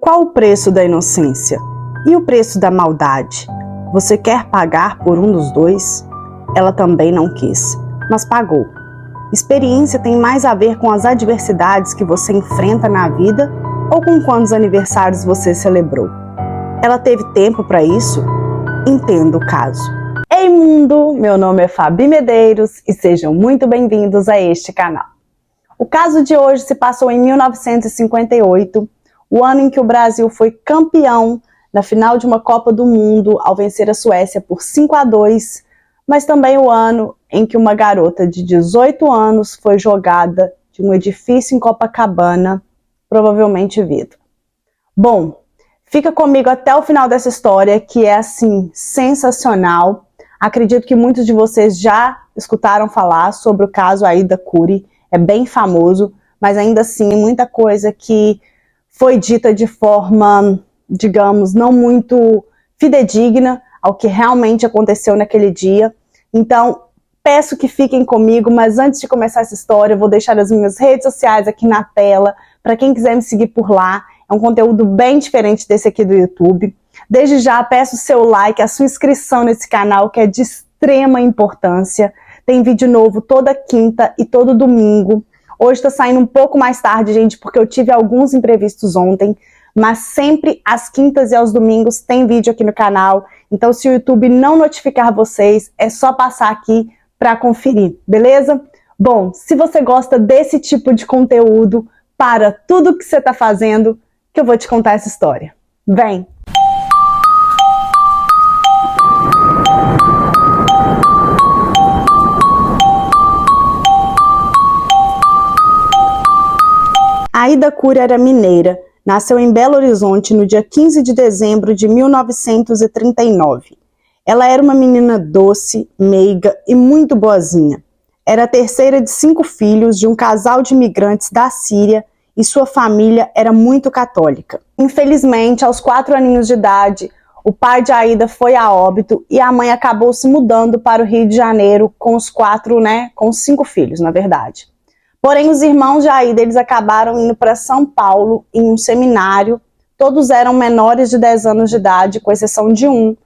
Qual o preço da inocência? E o preço da maldade? Você quer pagar por um dos dois? Ela também não quis, mas pagou. Experiência tem mais a ver com as adversidades que você enfrenta na vida ou com quantos aniversários você celebrou? Ela teve tempo para isso? Entenda o caso. Ei mundo, meu nome é Fabi Medeiros e sejam muito bem-vindos a este canal. O caso de hoje se passou em 1958, o ano em que o Brasil foi campeão na final de uma Copa do Mundo ao vencer a Suécia por 5-2, mas também o ano em que uma garota de 18 anos foi jogada de um edifício em Copacabana, provavelmente viva. Bom, fica comigo até o final dessa história, que é assim, sensacional. Acredito que muitos de vocês já escutaram falar sobre o caso Aida Curi, é bem famoso, mas ainda assim muita coisa que foi dita de forma, digamos, não muito fidedigna ao que realmente aconteceu naquele dia. Então, peço que fiquem comigo, mas antes de começar essa história, eu vou deixar as minhas redes sociais aqui na tela, para quem quiser me seguir por lá. É um conteúdo bem diferente desse aqui do YouTube. Desde já, peço o seu like, a sua inscrição nesse canal, que é de extrema importância. Tem vídeo novo toda quinta e todo domingo. Hoje está saindo um pouco mais tarde, gente, porque eu tive alguns imprevistos ontem, mas sempre às quintas e aos domingos tem vídeo aqui no canal. Então, se o YouTube não notificar vocês, é só passar aqui para conferir, beleza? Bom, se você gosta desse tipo de conteúdo, para tudo que você está fazendo, que eu vou te contar essa história. Vem! Aida Curi era mineira, nasceu em Belo Horizonte no dia 15 de dezembro de 1939. Ela era uma menina doce, meiga e muito boazinha. Era a terceira de 5 filhos de um casal de imigrantes da Síria e sua família era muito católica. Infelizmente, aos 4 aninhos de idade, o pai de Aida foi a óbito e a mãe acabou se mudando para o Rio de Janeiro com os 5 filhos, na verdade. Porém, os irmãos de Aida, eles acabaram indo para São Paulo em um seminário. Todos eram menores de 10 anos de idade, com exceção de um.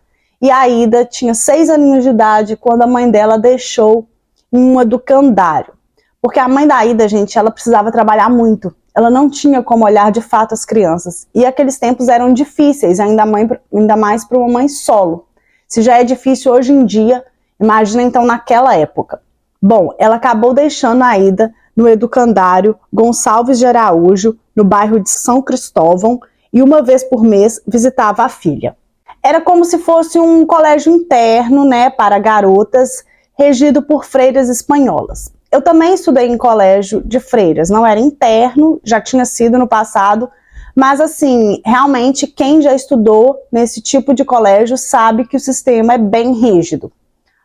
E a Aida tinha 6 aninhos de idade quando a mãe dela deixou em um educandário. Porque a mãe da Aida, gente, ela precisava trabalhar muito. Ela não tinha como olhar de fato as crianças. E aqueles tempos eram difíceis, ainda mais para uma mãe solo. Se já é difícil hoje em dia, imagina então naquela época. Bom, ela acabou deixando a Aida no educandário Gonçalves de Araújo, no bairro de São Cristóvão, e uma vez por mês visitava a filha. Era como se fosse um colégio interno, né, para garotas, regido por freiras espanholas. Eu também estudei em colégio de freiras, não era interno, já tinha sido no passado, mas assim, realmente quem já estudou nesse tipo de colégio sabe que o sistema é bem rígido.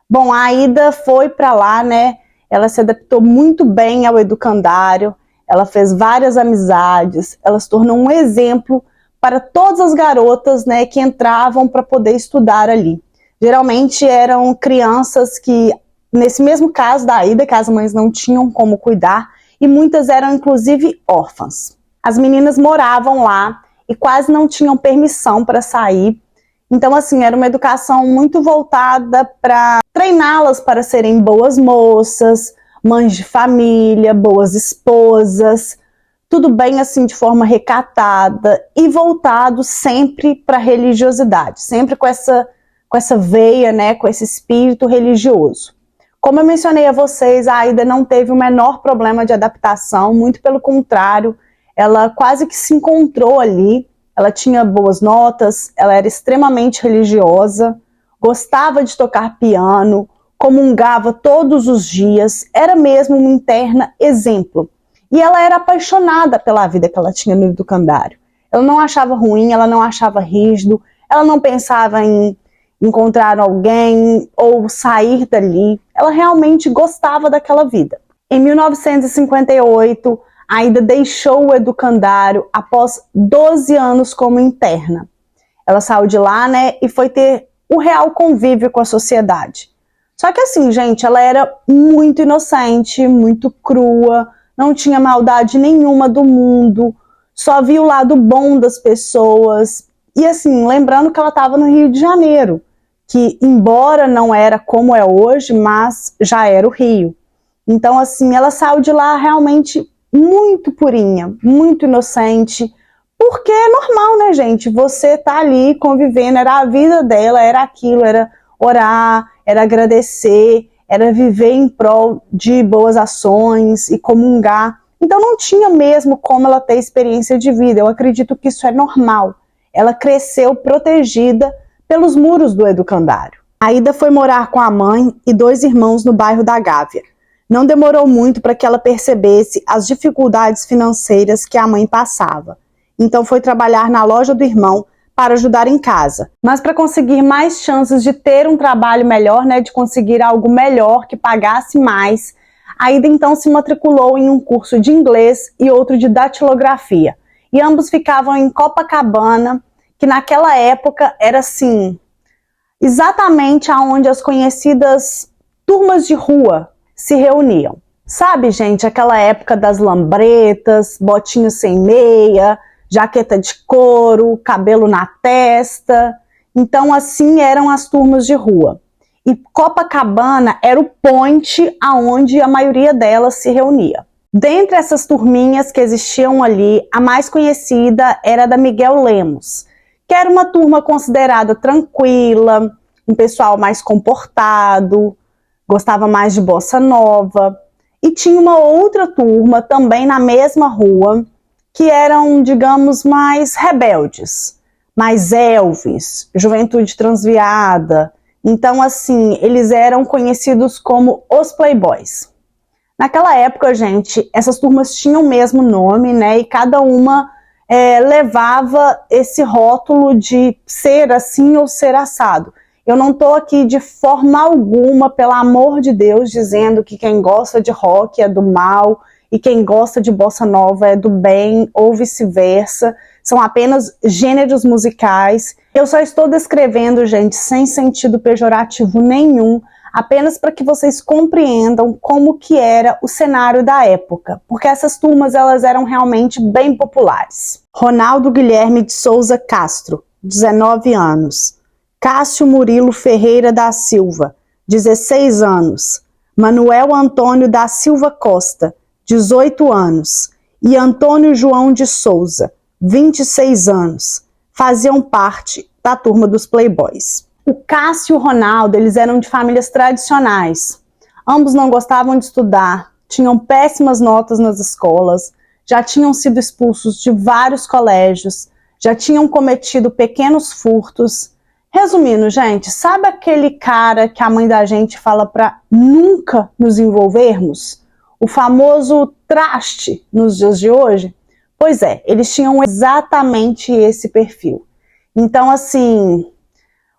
Bom, a Aida foi para lá, né, ela se adaptou muito bem ao educandário, ela fez várias amizades, ela se tornou um exemplo para todas as garotas, né, que entravam para poder estudar ali. Geralmente eram crianças que, nesse mesmo caso da Aida, que as mães não tinham como cuidar, e muitas eram inclusive órfãs. As meninas moravam lá e quase não tinham permissão para sair. Então, assim, era uma educação muito voltada para treiná-las para serem boas moças, mães de família, boas esposas, tudo bem assim de forma recatada e voltado sempre para a religiosidade, sempre com essa veia, né, com esse espírito religioso. Como eu mencionei a vocês, a Aida não teve o menor problema de adaptação, muito pelo contrário, ela quase que se encontrou ali. Ela tinha boas notas, ela era extremamente religiosa, gostava de tocar piano, comungava todos os dias, era mesmo uma interna exemplo. E ela era apaixonada pela vida que ela tinha no educandário. Ela não achava ruim, ela não achava rígido, ela não pensava em encontrar alguém ou sair dali. Ela realmente gostava daquela vida. Em 1958, a Aida deixou o educandário após 12 anos como interna. Ela saiu de lá, né, e foi ter o real convívio com a sociedade. Só que assim, gente, ela era muito inocente, muito crua, não tinha maldade nenhuma do mundo, só via o lado bom das pessoas. E assim, lembrando que ela estava no Rio de Janeiro, que embora não era como é hoje, mas já era o Rio. Então assim, ela saiu de lá realmente muito purinha, muito inocente, porque é normal, né, gente? Você tá ali convivendo, era a vida dela, era aquilo, era orar, era agradecer, era viver em prol de boas ações e comungar. Então não tinha mesmo como ela ter experiência de vida. Eu acredito que isso é normal. Ela cresceu protegida pelos muros do educandário. Aida foi morar com a mãe e 2 irmãos no bairro da Gávea. Não demorou muito para que ela percebesse as dificuldades financeiras que a mãe passava. Então foi trabalhar na loja do irmão para ajudar em casa. Mas para conseguir mais chances de ter um trabalho melhor, né, de conseguir algo melhor que pagasse mais, Aida então se matriculou em um curso de inglês e outro de datilografia. E ambos ficavam em Copacabana, que naquela época era assim, exatamente aonde as conhecidas turmas de rua se reuniam. Sabe, gente, aquela época das lambretas, botinho sem meia, jaqueta de couro, cabelo na testa. Então, assim eram as turmas de rua. E Copacabana era o point aonde a maioria delas se reunia. Dentre essas turminhas que existiam ali, a mais conhecida era a da Miguel Lemos, que era uma turma considerada tranquila, um pessoal mais comportado, gostava mais de bossa nova. E tinha uma outra turma, também na mesma rua, que eram, digamos, mais rebeldes, mais Elvis, juventude transviada. Então, assim, eles eram conhecidos como os playboys. Naquela época, gente, essas turmas tinham o mesmo nome, né? E cada uma levava esse rótulo de ser assim ou ser assado. Eu não estou aqui de forma alguma, pelo amor de Deus, dizendo que quem gosta de rock é do mal e quem gosta de bossa nova é do bem, ou vice-versa. São apenas gêneros musicais. Eu só estou descrevendo, gente, sem sentido pejorativo nenhum, apenas para que vocês compreendam como que era o cenário da época, porque essas turmas elas eram realmente bem populares. Ronaldo Guilherme de Souza Castro, 19 anos. Cássio Murilo Ferreira da Silva, 16 anos. Manuel Antônio da Silva Costa, 18 anos. E Antônio João de Souza, 26 anos. Faziam parte da turma dos Playboys. O Cássio e o Ronaldo, eles eram de famílias tradicionais. Ambos não gostavam de estudar, tinham péssimas notas nas escolas, já tinham sido expulsos de vários colégios, já tinham cometido pequenos furtos. Resumindo, gente, sabe aquele cara que a mãe da gente fala para nunca nos envolvermos? O famoso traste nos dias de hoje? Pois é, eles tinham exatamente esse perfil. Então, assim,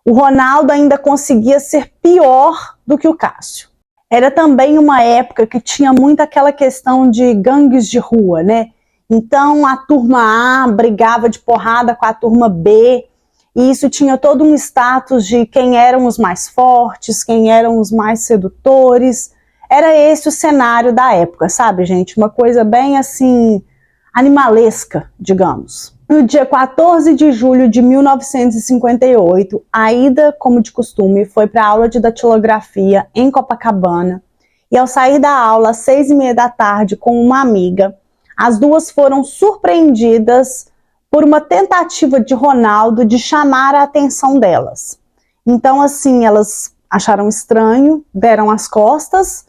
o Ronaldo ainda conseguia ser pior do que o Cássio. Era também uma época que tinha muito aquela questão de gangues de rua, né? Então, a turma A brigava de porrada com a turma B, e isso tinha todo um status de quem eram os mais fortes, quem eram os mais sedutores. Era esse o cenário da época, sabe, gente? Uma coisa bem, assim, animalesca, digamos. No dia 14 de julho de 1958, Aida, como de costume, foi para a aula de datilografia em Copacabana. E ao sair da aula às 6h30 da tarde com uma amiga, as duas foram surpreendidas por uma tentativa de Ronaldo de chamar a atenção delas. Então, assim, elas acharam estranho, deram as costas,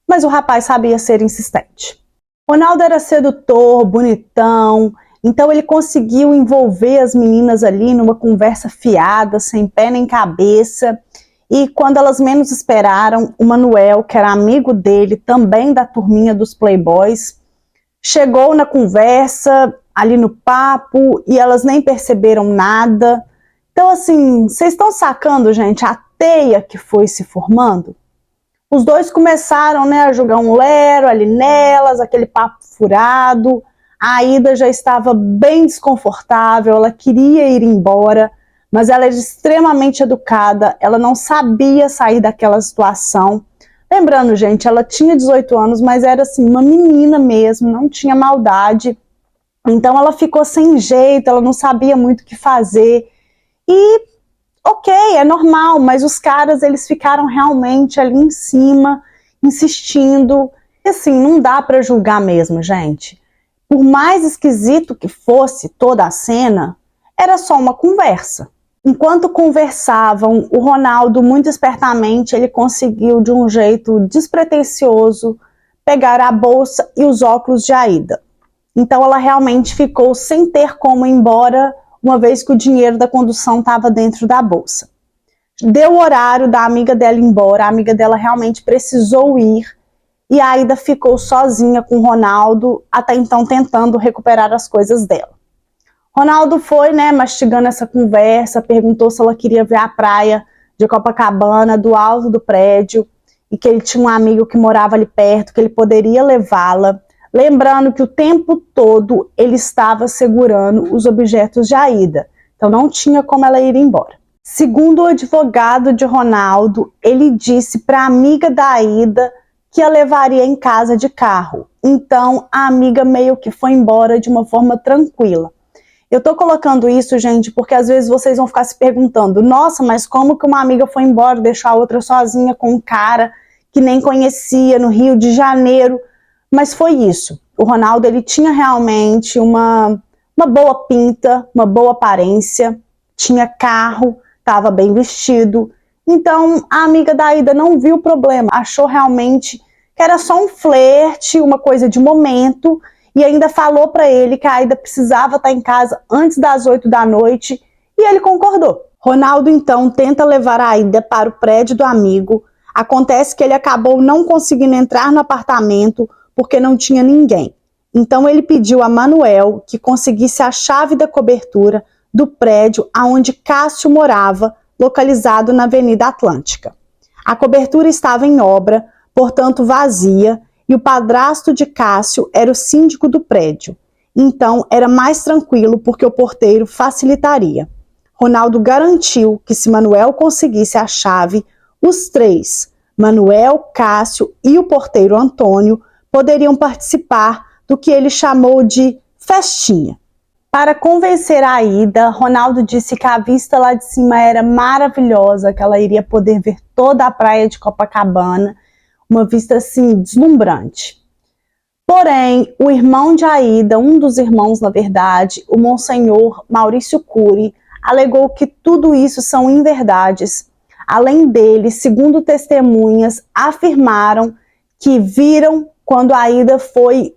mas o rapaz sabia ser insistente. Ronaldo era sedutor, bonitão, então ele conseguiu envolver as meninas ali numa conversa fiada, sem pé nem cabeça. E quando elas menos esperaram, o Manuel, que era amigo dele, também da turminha dos Playboys, chegou na conversa, ali no papo, e elas nem perceberam nada. Então, assim, vocês estão sacando, gente, a teia que foi se formando? Os dois começaram, né, a jogar um lero ali nelas, aquele papo furado. A Aida já estava bem desconfortável, ela queria ir embora, mas ela era extremamente educada, ela não sabia sair daquela situação. Lembrando, gente, ela tinha 18 anos, mas era assim, uma menina mesmo, não tinha maldade. Então ela ficou sem jeito, ela não sabia muito o que fazer. E ok, é normal, mas os caras, eles ficaram realmente ali em cima, insistindo. E assim, não dá pra julgar mesmo, gente. Por mais esquisito que fosse toda a cena, era só uma conversa. Enquanto conversavam, o Ronaldo, muito espertamente, ele conseguiu, de um jeito despretensioso, pegar a bolsa e os óculos de Aida. Então ela realmente ficou sem ter como ir embora, uma vez que o dinheiro da condução estava dentro da bolsa. Deu o horário da amiga dela ir embora, a amiga dela realmente precisou ir, e a Aida ficou sozinha com o Ronaldo, até então tentando recuperar as coisas dela. Ronaldo foi, mastigando essa conversa, perguntou se ela queria ver a praia de Copacabana, do alto do prédio, e que ele tinha um amigo que morava ali perto, que ele poderia levá-la. Lembrando que o tempo todo ele estava segurando os objetos de Aida, então não tinha como ela ir embora. Segundo o advogado de Ronaldo, ele disse para a amiga da Aida que a levaria em casa de carro. Então a amiga meio que foi embora de uma forma tranquila. Eu tô colocando isso, gente, porque às vezes vocês vão ficar se perguntando: nossa, mas como que uma amiga foi embora, deixou a outra sozinha com um cara que nem conhecia no Rio de Janeiro? Mas foi isso. O Ronaldo, ele tinha realmente uma boa pinta, uma boa aparência, tinha carro, estava bem vestido. Então a amiga da Aida não viu o problema, achou realmente que era só um flerte, uma coisa de momento, e ainda falou para ele que a Aida precisava estar em casa antes das 8 da noite, e ele concordou. Ronaldo então tenta levar a Aida para o prédio do amigo. Acontece que ele acabou não conseguindo entrar no apartamento porque não tinha ninguém. Então ele pediu a Manuel que conseguisse a chave da cobertura do prédio aonde Cássio morava, localizado na Avenida Atlântica. A cobertura estava em obra, portanto vazia, e o padrasto de Cássio era o síndico do prédio. Então era mais tranquilo porque o porteiro facilitaria. Ronaldo garantiu que se Manuel conseguisse a chave, os três, Manuel, Cássio e o porteiro Antônio, poderiam participar do que ele chamou de festinha. Para convencer a Aida, Ronaldo disse que a vista lá de cima era maravilhosa, que ela iria poder ver toda a praia de Copacabana, uma vista assim deslumbrante. Porém, o irmão de Aida, um dos irmãos na verdade, o Monsenhor Maurício Cury, alegou que tudo isso são inverdades. Além dele, segundo testemunhas, afirmaram que viram quando a Aida foi,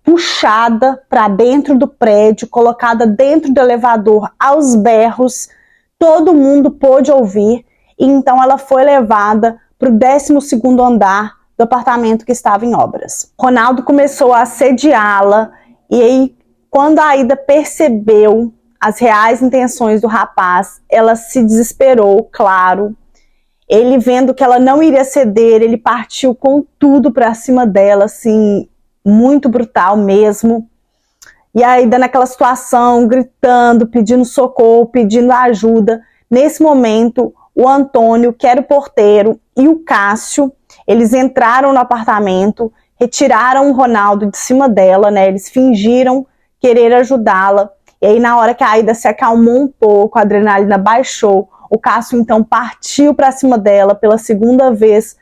puxada para dentro do prédio, colocada dentro do elevador aos berros, todo mundo pôde ouvir, e então ela foi levada para o 12º andar do apartamento que estava em obras. Ronaldo começou a assediá-la, e aí, quando a Aida percebeu as reais intenções do rapaz, ela se desesperou, claro. Ele, vendo que ela não iria ceder, ele partiu com tudo para cima dela, assim, muito brutal mesmo. E aí, dando aquela situação, gritando, pedindo socorro, pedindo ajuda. Nesse momento, o Antônio, que era o porteiro, e o Cássio, eles entraram no apartamento, retiraram o Ronaldo de cima dela, eles fingiram querer ajudá-la. E aí, na hora que a Aida se acalmou um pouco, a adrenalina baixou, o Cássio então partiu para cima dela pela segunda vez,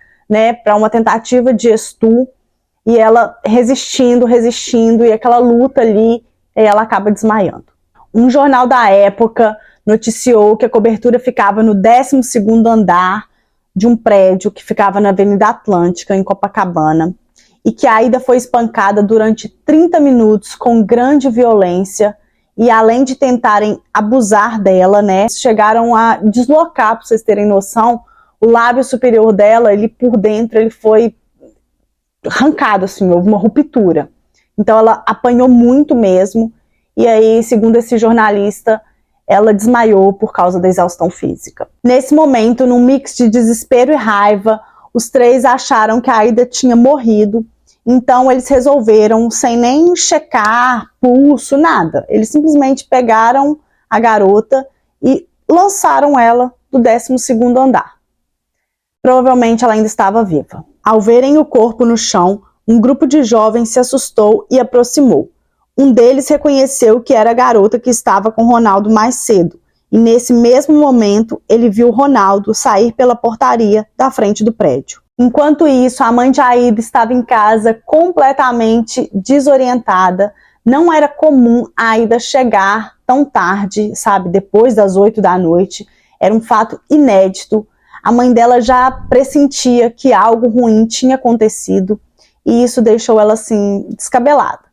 para uma tentativa de estupro, e ela resistindo, e aquela luta ali, ela acaba desmaiando. Um jornal da época noticiou que a cobertura ficava no 12º andar de um prédio que ficava na Avenida Atlântica, em Copacabana, e que a Aida foi espancada durante 30 minutos com grande violência, e além de tentarem abusar dela, chegaram a deslocar, para vocês terem noção, o lábio superior dela, ele por dentro, ele foi arrancado, assim, houve uma ruptura. Então ela apanhou muito mesmo, e aí, segundo esse jornalista, ela desmaiou por causa da exaustão física. Nesse momento, num mix de desespero e raiva, os três acharam que a Aida tinha morrido, então eles resolveram, sem nem checar pulso, nada. Eles simplesmente pegaram a garota e lançaram ela do 12º andar. Provavelmente ela ainda estava viva. Ao verem o corpo no chão, um grupo de jovens se assustou e aproximou. Um deles reconheceu que era a garota que estava com Ronaldo mais cedo, e nesse mesmo momento ele viu Ronaldo sair pela portaria da frente do prédio. Enquanto isso, a mãe de Aida estava em casa completamente desorientada. Não era comum a Aida chegar tão tarde, sabe, depois das 8 da noite. Era um fato inédito. A mãe dela já pressentia que algo ruim tinha acontecido e isso deixou ela assim descabelada.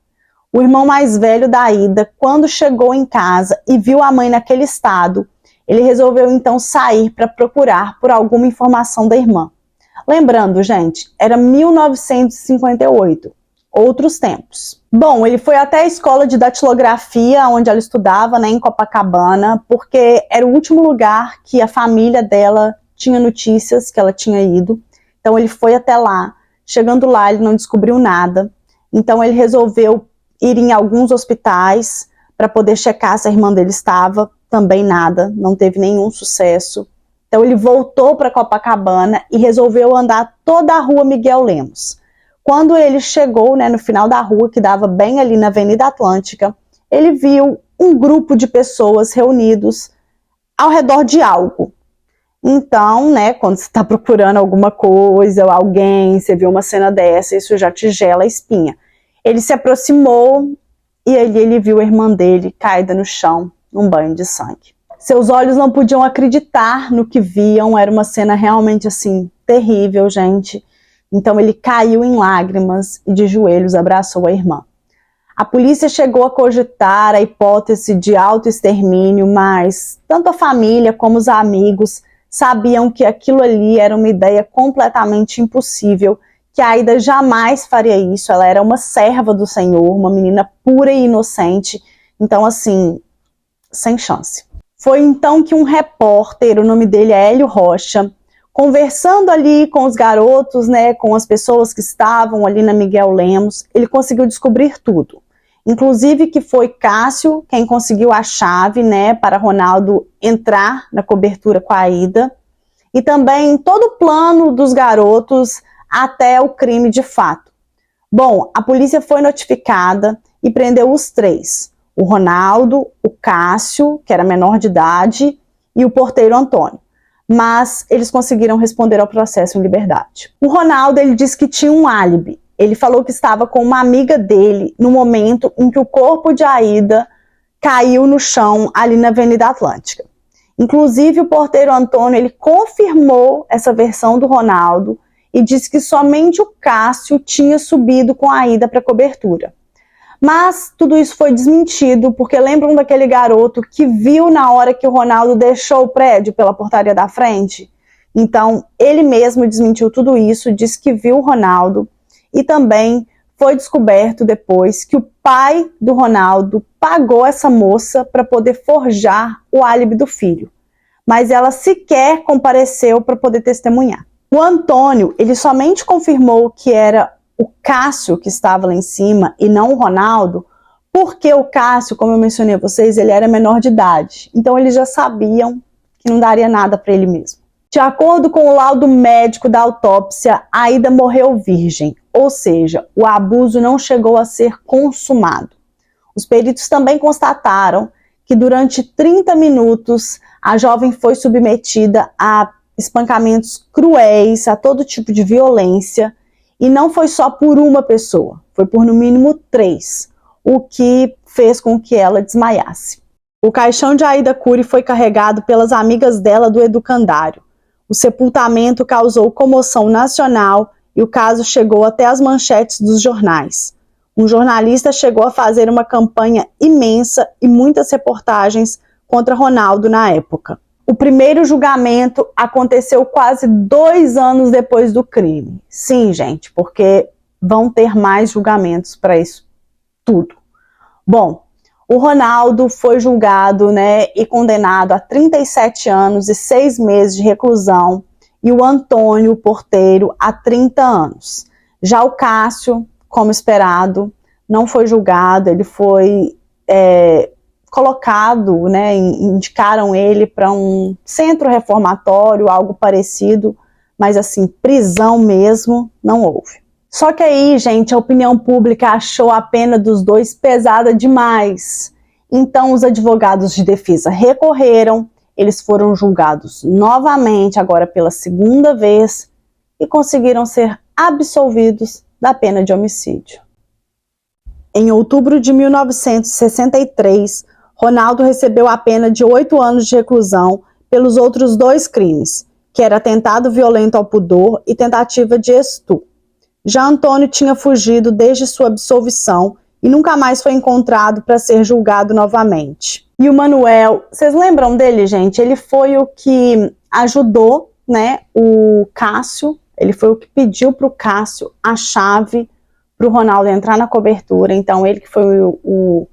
O irmão mais velho da Aida, quando chegou em casa e viu a mãe naquele estado, ele resolveu então sair para procurar por alguma informação da irmã. Lembrando, gente, era 1958, outros tempos. Bom, ele foi até a escola de datilografia, onde ela estudava, né, em Copacabana, porque era o último lugar que a família dela tinha notícias que ela tinha ido. Então ele foi até lá. Chegando lá, ele não descobriu nada. Então ele resolveu ir em alguns hospitais para poder checar se a irmã dele estava. Também nada, não teve nenhum sucesso. Então ele voltou para Copacabana e resolveu andar toda a rua Miguel Lemos. Quando ele chegou, né, no final da rua, que dava bem ali na Avenida Atlântica, ele viu um grupo de pessoas reunidos ao redor de algo. Então, né, quando você está procurando alguma coisa ou alguém, você vê uma cena dessa, isso já te gela a espinha. Ele se aproximou e ele viu a irmã dele caída no chão, num banho de sangue. Seus olhos não podiam acreditar no que viam, era uma cena realmente assim, terrível, gente. Então ele caiu em lágrimas e de joelhos abraçou a irmã. A polícia chegou a cogitar a hipótese de autoextermínio, mas tanto a família como os amigos sabiam que aquilo ali era uma ideia completamente impossível, que a Aida jamais faria isso. Ela era uma serva do Senhor, uma menina pura e inocente, então assim, sem chance. Foi então que um repórter, o nome dele é Hélio Rocha, conversando ali com os garotos, né, com as pessoas que estavam ali na Miguel Lemos, ele conseguiu descobrir tudo. Inclusive que foi Cássio quem conseguiu a chave, né, para Ronaldo entrar na cobertura com a Aida. E também todo o plano dos garotos até o crime de fato. Bom, a polícia foi notificada e prendeu os três. O Ronaldo, o Cássio, que era menor de idade, e o porteiro Antônio. Mas eles conseguiram responder ao processo em liberdade. O Ronaldo, ele disse que tinha um álibi. Ele falou que estava com uma amiga dele no momento em que o corpo de Aida caiu no chão ali na Avenida Atlântica. Inclusive, o porteiro Antônio, ele confirmou essa versão do Ronaldo e disse que somente o Cássio tinha subido com a Aida para a cobertura. Mas tudo isso foi desmentido, porque lembram daquele garoto que viu na hora que o Ronaldo deixou o prédio pela portaria da frente? Então, ele mesmo desmentiu tudo isso, disse que viu o Ronaldo, e também foi descoberto depois que o pai do Ronaldo pagou essa moça para poder forjar o álibi do filho. Mas ela sequer compareceu para poder testemunhar. O Antônio, ele somente confirmou que era o Cássio que estava lá em cima e não o Ronaldo, porque o Cássio, como eu mencionei a vocês, ele era menor de idade. Então eles já sabiam que não daria nada para ele mesmo. De acordo com o laudo médico da autópsia, a Aida morreu virgem, ou seja, o abuso não chegou a ser consumado. Os peritos também constataram que durante 30 minutos a jovem foi submetida a espancamentos cruéis, a todo tipo de violência, e não foi só por uma pessoa, foi por no mínimo 3, o que fez com que ela desmaiasse. O caixão de Aida Cury foi carregado pelas amigas dela do educandário. O sepultamento causou comoção nacional e o caso chegou até as manchetes dos jornais. Um jornalista chegou a fazer uma campanha imensa e muitas reportagens contra Ronaldo na época. O primeiro julgamento aconteceu quase 2 anos depois do crime. Sim, gente, porque vão ter mais julgamentos para isso tudo. Bom, o Ronaldo foi julgado, né, e condenado a 37 anos e 6 meses de reclusão, e o Antônio, o porteiro, a 30 anos. Já o Cássio, como esperado, não foi julgado, ele foi colocado, né, indicaram ele para um centro reformatório, algo parecido, mas assim, prisão mesmo, não houve. Só que aí, gente, a opinião pública achou a pena dos dois pesada demais. Então, os advogados de defesa recorreram, eles foram julgados novamente, agora pela segunda vez, e conseguiram ser absolvidos da pena de homicídio. Em outubro de 1963, Ronaldo recebeu a pena de 8 anos de reclusão pelos outros 2 crimes, que era atentado violento ao pudor e tentativa de estupro. Já Antônio tinha fugido desde sua absolvição e nunca mais foi encontrado para ser julgado novamente. E o Manuel, vocês lembram dele, gente? Ele foi o que ajudou, né, o Cássio, ele foi o que pediu para o Cássio a chave para o Ronaldo entrar na cobertura. Então ele que foi o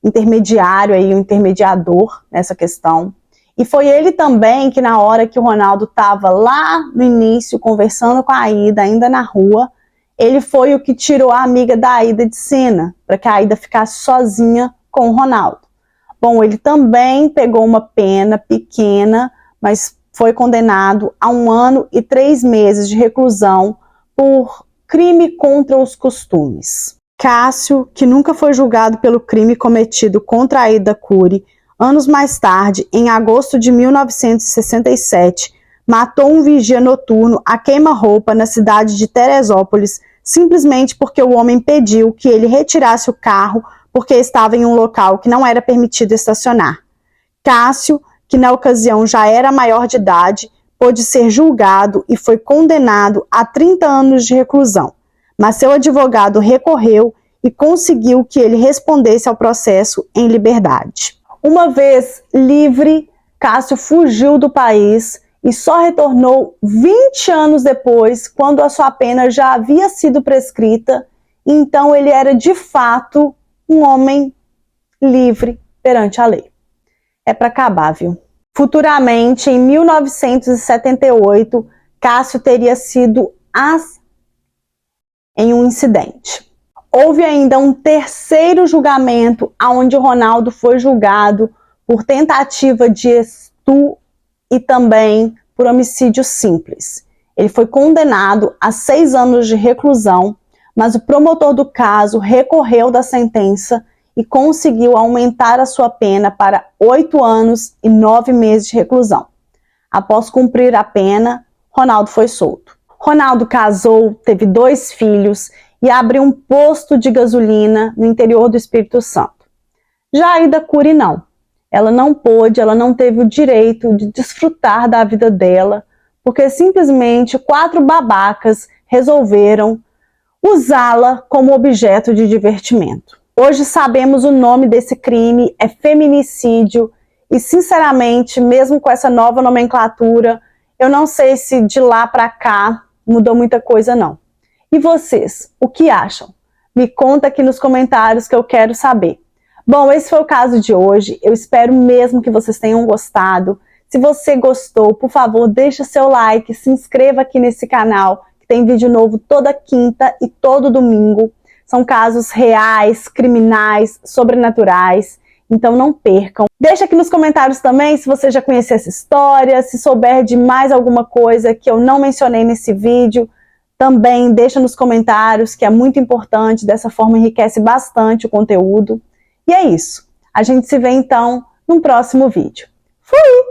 intermediário, aí, o intermediador nessa questão. E foi ele também que, na hora que o Ronaldo estava lá no início conversando com a Aida, ainda na rua, ele foi o que tirou a amiga da Aida de cena, para que a Aida ficasse sozinha com o Ronaldo. Bom, ele também pegou uma pena pequena, mas foi condenado a 1 ano e 3 meses de reclusão por crime contra os costumes. Cássio, que nunca foi julgado pelo crime cometido contra Aida Cury, anos mais tarde, em agosto de 1967, matou um vigia noturno a queima-roupa na cidade de Teresópolis, simplesmente porque o homem pediu que ele retirasse o carro porque estava em um local que não era permitido estacionar. Cássio, que na ocasião já era maior de idade, pôde ser julgado e foi condenado a 30 anos de reclusão, mas seu advogado recorreu e conseguiu que ele respondesse ao processo em liberdade. Uma vez livre, Cássio fugiu do país e só retornou 20 anos depois, quando a sua pena já havia sido prescrita. Então ele era de fato um homem livre perante a lei. É para acabar, viu? Futuramente, em 1978, Cássio teria sido em um incidente. Houve ainda um terceiro julgamento, onde Ronaldo foi julgado por tentativa de estupro e também por homicídio simples. Ele foi condenado a 6 anos de reclusão, mas o promotor do caso recorreu da sentença e conseguiu aumentar a sua pena para 8 anos e 9 meses de reclusão. Após cumprir a pena, Ronaldo foi solto. Ronaldo casou, teve 2 filhos e abriu um posto de gasolina no interior do Espírito Santo. Já Aida Cury não. Ela não pôde, ela não teve o direito de desfrutar da vida dela, porque simplesmente 4 babacas resolveram usá-la como objeto de divertimento. Hoje sabemos o nome desse crime, é feminicídio, e sinceramente, mesmo com essa nova nomenclatura, eu não sei se de lá para cá mudou muita coisa não. E vocês, o que acham? Me conta aqui nos comentários que eu quero saber. Bom, esse foi o caso de hoje, eu espero mesmo que vocês tenham gostado. Se você gostou, por favor, deixa seu like, se inscreva aqui nesse canal, que tem vídeo novo toda quinta e todo domingo. São casos reais, criminais, sobrenaturais, então não percam. Deixa aqui nos comentários também se você já conhecia essa história, se souber de mais alguma coisa que eu não mencionei nesse vídeo, também deixa nos comentários, que é muito importante, dessa forma enriquece bastante o conteúdo. E é isso. A gente se vê então num próximo vídeo. Fui!